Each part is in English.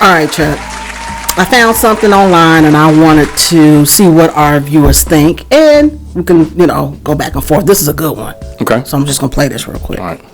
All right, Chuck. I found something online and I wanted to see what our viewers think, and we can, go back and forth. This is a good one. Okay. So I'm just going to play this real quick. All right.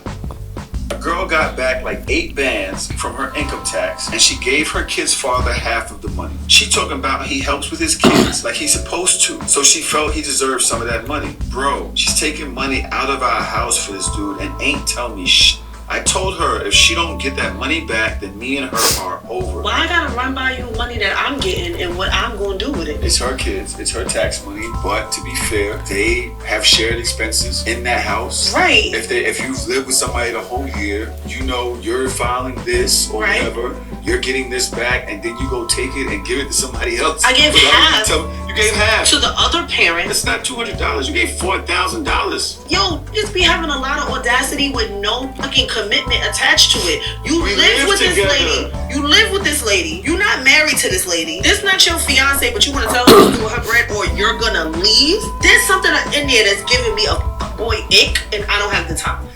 A girl got back like 8 bands from her income tax, and she gave her kid's father half of the money. She talking about he helps with his kids like he's supposed to, so she felt he deserved some of that money. Bro, she's taking money out of our house for this dude and ain't telling me shit. I told her if she don't get that money back, then me and her are over. Well, I gotta run by you money that I'm getting and what I'm gonna do with it. It's her kids, it's her tax money, but to be fair, they have shared expenses in that house. Right. If you've lived with somebody the whole year, you're filing this or right. whatever, you're getting this back, and then you go take it and give it to somebody else. I gave half. You gave half. To the other parent. It's not $200, you gave $4,000. Yo, just be having a lot of audacity with no fucking commitment attached to it. You We live with together. this lady. You live with this lady. You're not married to this lady. This not your fiance, but you want to tell her to do her bread or you're gonna leave. There's something in there that's giving me a boy ick, and I don't have the time.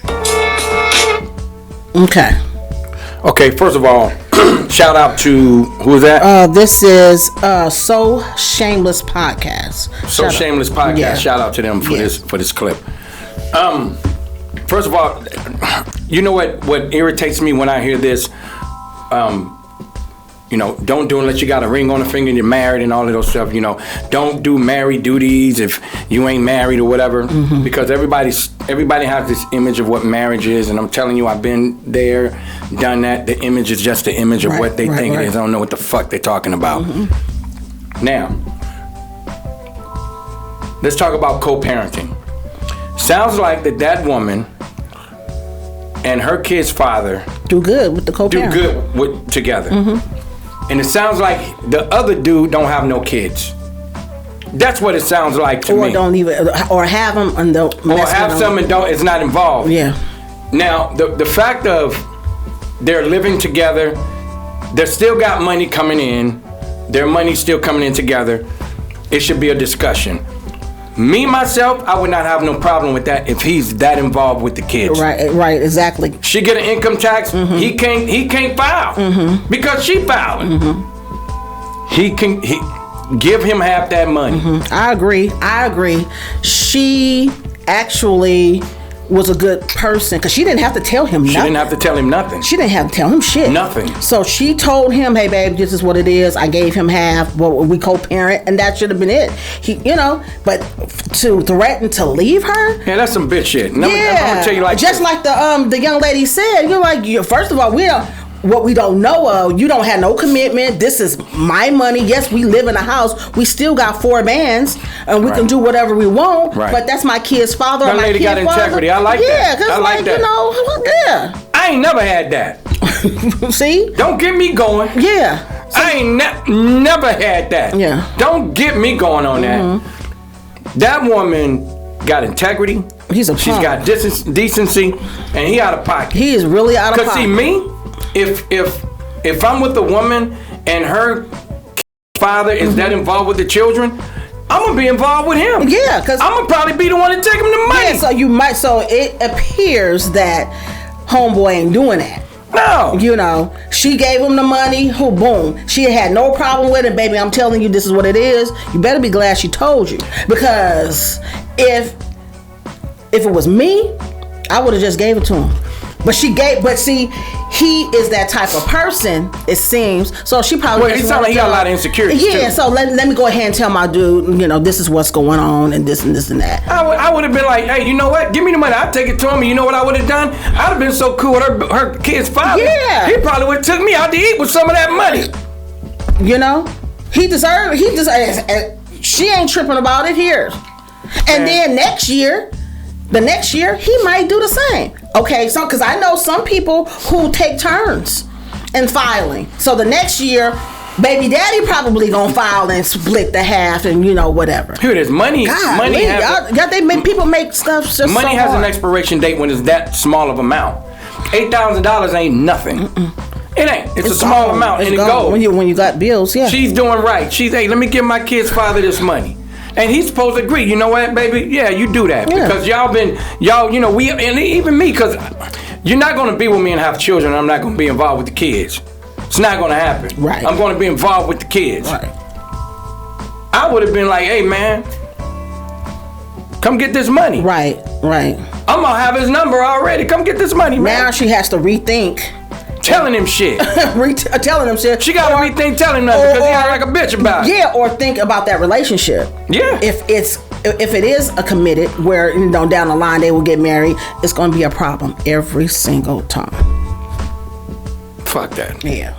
Okay, first of all, shout out to, who is that? This is So Shameless Podcast. So Shameless Podcast. Yeah. Shout out to them for this clip. First of all, you know what irritates me when I hear this? Don't do it unless you got a ring on the finger and you're married and all of those stuff. Don't do married duties if you ain't married or whatever. Mm-hmm. Because everybody has this image of what marriage is, and I'm telling you, I've been there, done that. The image is just the image of what they think it is. I don't know what the fuck they're talking about. Mm-hmm. Now, let's talk about co-parenting. Sounds like that woman and her kid's father do good with the co-parent. Do good together. Mm-hmm. And it sounds like the other dude don't have no kids. That's what it sounds like to me. Or don't even, or have them and don't. Or have some and don't. It's not involved. Yeah. Now the fact of they're living together, they still got money coming in. Their money's still coming in together. It should be a discussion. Me, myself, I would not have no problem with that if he's that involved with the kids. Right, exactly. She get an income tax, he can't file because she filing. He give him half that money. I agree. She actually was a good person because she didn't have to tell him nothing. She didn't have to tell him nothing. She didn't have to tell him shit. Nothing. So she told him, "Hey, babe, this is what it is. I gave him half. Well, we co-parent, and that should have been it." But to threaten to leave her, yeah, that's some bitch shit. I'm gonna tell you like just like the young lady said. First of all, we don't know of, you don't have no commitment. This is my money. Yes, we live in a house. We still got 4 bands, and we can do whatever we want. Right. But that's my kid's father. That lady got integrity. I like that. Yeah, because I like that. I ain't never had that. See? Don't get me going. Yeah. I ain't never had that. Yeah. Don't get me going on that. That woman got integrity. He's a punk. She's got decency, and he out of pocket. He is really out of pocket. Cause see me. If I'm with a woman and her father is that involved with the children, I'm gonna be involved with him. Yeah, cause I'm gonna probably be the one to take him the money. Yeah, so it appears that homeboy ain't doing that. No. She gave him the money. Boom. She had no problem with it, baby. I'm telling you, this is what it is. You better be glad she told you, because if it was me, I would have just gave it to him. But see, he is that type of person, it seems. So she probably. Well, it sounds like he got a lot of insecurities. Yeah, too. so let me go ahead and tell my dude, this is what's going on and this and this and that. I would have been like, hey, you know what? Give me the money. I'll take it to him. And you know what I would have done? I'd have been so cool with her kid's father. Yeah. He probably would have took me out to eat with some of that money. He deserved. She ain't tripping about it here. And then the next year, he might do the same. Okay, because I know some people who take turns in filing. So the next year, baby daddy probably gonna file and split the half and whatever. Here it is. Money people make stuff just money so has hard. an expiration date when it's that small of amount. $8,000 ain't nothing. It ain't. It's a small amount and it goes. When you got bills, yeah. She's doing right. Hey, let me give my kid's father this money. And he's supposed to agree. You know what, baby? Yeah, you do that. Yeah. Because and even me, because you're not going to be with me and have children. I'm not going to be involved with the kids. It's not gonna happen. Right. I'm gonna be involved with the kids. Right. I would have been like, hey man, come get this money. Right. I'm gonna have his number already. Come get this money, man. Now she has to rethink. Telling him shit. Telling him shit. She gotta rethink telling him nothing because he act like a bitch about it. Yeah, or think about that relationship. Yeah. If it is a committed where down the line they will get married, it's gonna be a problem every single time. Fuck that. Yeah.